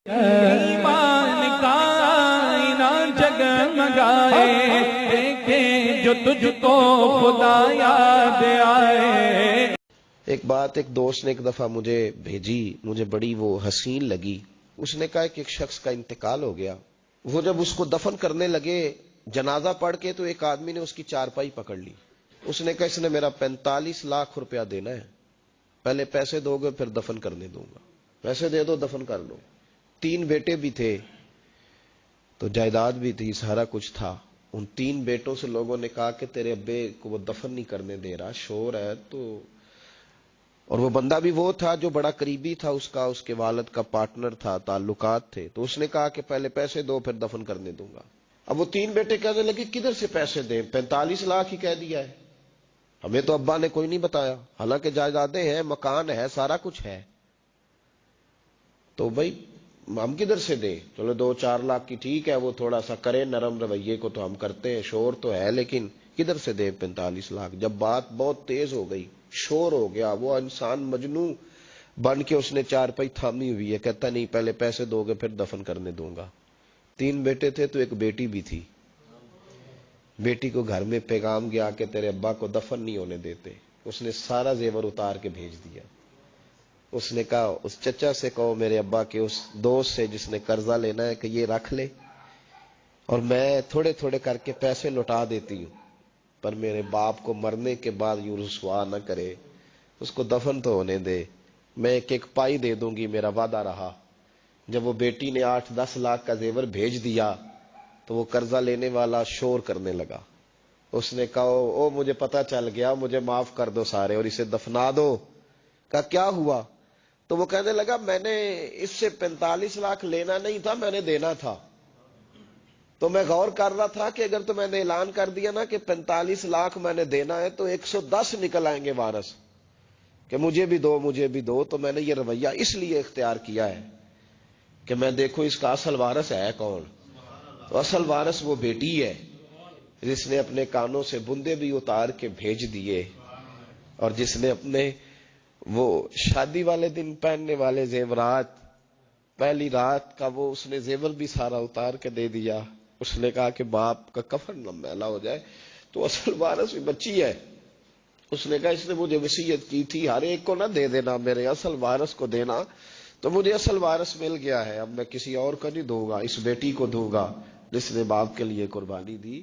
ایمان کا آئینہ جگمگائے، دیکھیں جو تجھ کو خدا یاد آئے۔ ایک بات ایک دوست نے ایک دفعہ مجھے بھیجی، مجھے بڑی وہ حسین لگی۔ اس نے کہا کہ ایک شخص کا انتقال ہو گیا، وہ جب اس کو دفن کرنے لگے جنازہ پڑھ کے، تو ایک آدمی نے اس کی چارپائی پکڑ لی۔ اس نے کہا اس نے میرا 45 لاکھ روپیہ دینا ہے، پہلے پیسے دو گے پھر دفن کرنے دوں گا، پیسے دے دو دفن کر لو۔ 3 بیٹے بھی تھے تو جائیداد بھی تھی، سارا کچھ تھا۔ ان 3 بیٹوں سے لوگوں نے کہا کہ تیرے ابے کو وہ دفن نہیں کرنے دے رہا، شور ہے تو، اور وہ بندہ بھی وہ تھا جو بڑا قریبی تھا اس کا، اس کے والد کا پارٹنر تھا، تعلقات تھے، تو اس نے کہا کہ پہلے پیسے دو پھر دفن کرنے دوں گا۔ اب وہ 3 بیٹے کہنے لگے کدھر سے پیسے دیں، 45 لاکھ ہی کہہ دیا ہے، ہمیں تو ابا نے کوئی نہیں بتایا، حالانکہ جائیدادیں ہیں، مکان ہے، سارا کچھ ہے، تو بھائی ہم کدھر سے دیں؟ چلو 2-4 لاکھ کی ٹھیک ہے، وہ تھوڑا سا کرے نرم رویے کو تو ہم کرتے ہیں، شور تو ہے، لیکن کدھر سے دیں 45 لاکھ؟ جب بات بہت تیز ہو گئی، شور ہو گیا، وہ انسان مجنوں بن کے اس نے چارپائی تھامی ہوئی ہے، کہتا نہیں پہلے پیسے دو گے پھر دفن کرنے دوں گا۔ 3 بیٹے تھے تو ایک بیٹی بھی تھی، بیٹی کو گھر میں پیغام گیا کہ تیرے ابا کو دفن نہیں ہونے دیتے، اس نے سارا زیور اتار کے بھیج دیا۔ اس نے کہا اس چچا سے کہو میرے ابا کے اس دوست سے جس نے قرضہ لینا ہے کہ یہ رکھ لے، اور میں تھوڑے تھوڑے کر کے پیسے لوٹا دیتی ہوں، پر میرے باپ کو مرنے کے بعد یوں رسوا نہ کرے، اس کو دفن تو ہونے دے، میں ایک پائی دے دوں گی، میرا وعدہ رہا۔ جب وہ بیٹی نے 8-10 لاکھ کا زیور بھیج دیا تو وہ قرضہ لینے والا شور کرنے لگا۔ اس نے کہا او مجھے پتا چل گیا، مجھے معاف کر دو سارے اور اسے دفنا دو۔ کہا کیا ہوا؟ تو وہ کہنے لگا میں نے اس سے 45 لاکھ لینا نہیں تھا، میں نے دینا تھا، تو میں غور کر رہا تھا کہ اگر تو میں نے اعلان کر دیا نا کہ 45 لاکھ میں نے دینا ہے تو 110 نکل آئیں گے وارث کہ مجھے بھی دو مجھے بھی دو، تو میں نے یہ رویہ اس لیے اختیار کیا ہے کہ میں دیکھو اس کا اصل وارث ہے کون، تو اصل وارث وہ بیٹی ہے جس نے اپنے کانوں سے بندے بھی اتار کے بھیج دیے، اور جس نے اپنے وہ شادی والے دن پہننے والے زیورات، پہلی رات کا وہ اس نے زیور بھی سارا اتار کے دے دیا۔ اس نے کہا کہ باپ کا کفن نہ میلا ہو جائے، تو اصل وارث بھی بچی ہے۔ اس نے کہا اس نے مجھے وصیت کی تھی ہر ایک کو نہ دے دینا، میرے اصل وارث کو دینا، تو مجھے اصل وارث مل گیا ہے، اب میں کسی اور کو نہیں دوں گا، اس بیٹی کو دوں گا جس نے باپ کے لیے قربانی دی۔